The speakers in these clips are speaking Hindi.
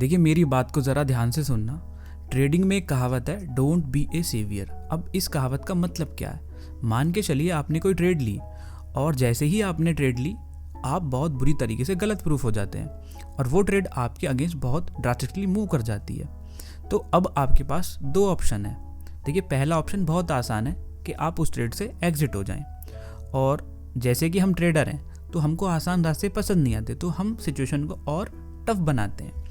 देखिए मेरी बात को ज़रा ध्यान से सुनना। ट्रेडिंग में एक कहावत है, डोंट बी ए सेवियर। अब इस कहावत का मतलब क्या है? मान के चलिए आपने कोई ट्रेड ली और जैसे ही आपने ट्रेड ली आप बहुत बुरी तरीके से गलत प्रूफ हो जाते हैं और वो ट्रेड आपके अगेंस्ट बहुत ड्रास्टिकली मूव कर जाती है। तो अब आपके पास दो ऑप्शन है। देखिए पहला ऑप्शन बहुत आसान है कि आप उस ट्रेड से एग्जिट हो जाएं, और जैसे कि हम ट्रेडर हैं तो हमको आसान रास्ते पसंद नहीं आते, तो हम सिचुएशन को और टफ बनाते हैं।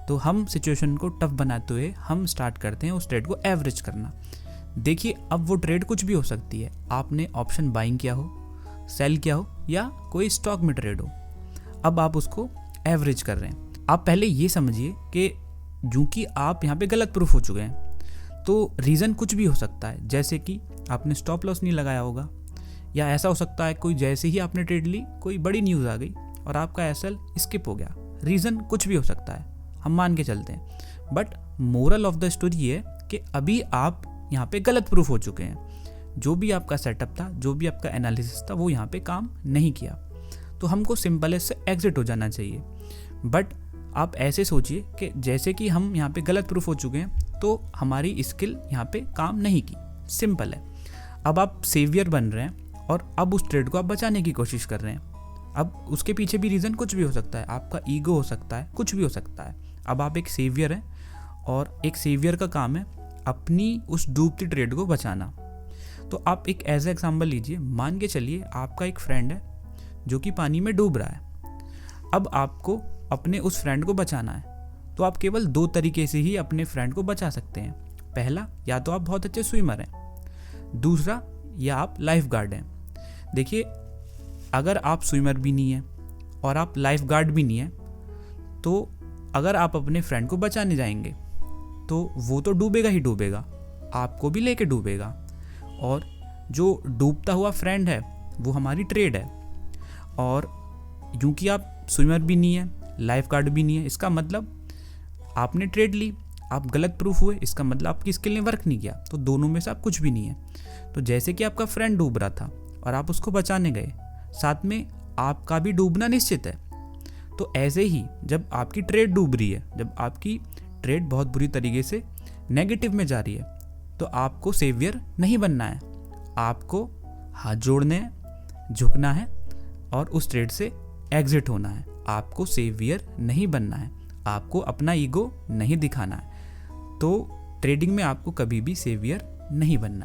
तो हम सिचुएशन को टफ बनाते हुए हम स्टार्ट करते हैं उस ट्रेड को एवरेज करना। देखिए अब वो ट्रेड कुछ भी हो सकती है। आपने ऑप्शन बाइंग किया हो, सेल किया हो, या कोई स्टॉक में ट्रेड हो। अब आप उसको एवरेज कर रहे हैं। आप पहले ये समझिए कि क्योंकि आप यहाँ पे गलत प्रूफ हो चुके हैं तो रीज़न कुछ भी हो सकता है, जैसे कि आपने स्टॉप लॉस नहीं लगाया होगा, या ऐसा हो सकता है कोई जैसे ही आपने ट्रेड ली कोई बड़ी न्यूज़ आ गई और आपका एसएल स्किप हो गया। रीज़न कुछ भी हो सकता है, हम मान के चलते हैं। But moral of the story ये है कि अभी आप यहाँ पे गलत प्रूफ हो चुके हैं। जो भी आपका सेटअप था, जो भी आपका एनालिसिस था, वो यहाँ पे काम नहीं किया। तो हमको सिंपल इससे एग्जिट हो जाना चाहिए। बट आप ऐसे सोचिए कि जैसे कि हम यहाँ पे गलत प्रूफ हो चुके हैं तो हमारी स्किल यहाँ पे काम नहीं की। सिंपल है। अब आप सेवियर बन रहे हैं और अब उस ट्रेड को आप बचाने की कोशिश कर रहे हैं। अब उसके पीछे भी रीज़न कुछ भी हो सकता है, आपका ईगो हो सकता है, कुछ भी हो सकता है। अब आप एक सेवियर हैं और एक सेवियर का काम है अपनी उस डूबती ट्रेड को बचाना। तो आप एक एज एग्जाम्पल लीजिए। मान के चलिए आपका एक फ्रेंड है जो कि पानी में डूब रहा है। अब आपको अपने उस फ्रेंड को बचाना है, तो आप केवल दो तरीके से ही अपने फ्रेंड को बचा सकते हैं। पहला, या तो आप बहुत अच्छे स्विमर हैं, दूसरा या आप लाइफ गार्ड हैं। देखिए अगर आप स्विमर भी नहीं हैं और आप लाइफ गार्ड भी नहीं हैं, तो अगर आप अपने फ्रेंड को बचाने जाएंगे तो वो तो डूबेगा ही डूबेगा, आपको भी लेके डूबेगा। और जो डूबता हुआ फ्रेंड है वो हमारी ट्रेड है। और क्योंकि आप स्विमर भी नहीं है, लाइफ गार्ड भी नहीं है, इसका मतलब आपने ट्रेड ली, आप गलत प्रूफ हुए, इसका मतलब आपकी स्किल ने वर्क नहीं किया। तो दोनों में से आप कुछ भी नहीं है। तो जैसे कि आपका फ्रेंड डूब रहा था और आप उसको बचाने गए, साथ में आपका भी डूबना निश्चित है। तो ऐसे ही जब आपकी ट्रेड डूब रही है, जब आपकी ट्रेड बहुत बुरी तरीके से नेगेटिव में जा रही है, तो आपको सेवियर नहीं बनना है। आपको हाथ जोड़ने हैं, झुकना है और उस ट्रेड से एग्जिट होना है। आपको सेवियर नहीं बनना है, आपको अपना ईगो नहीं दिखाना है। तो ट्रेडिंग में आपको कभी भी सेवियर नहीं बनना है।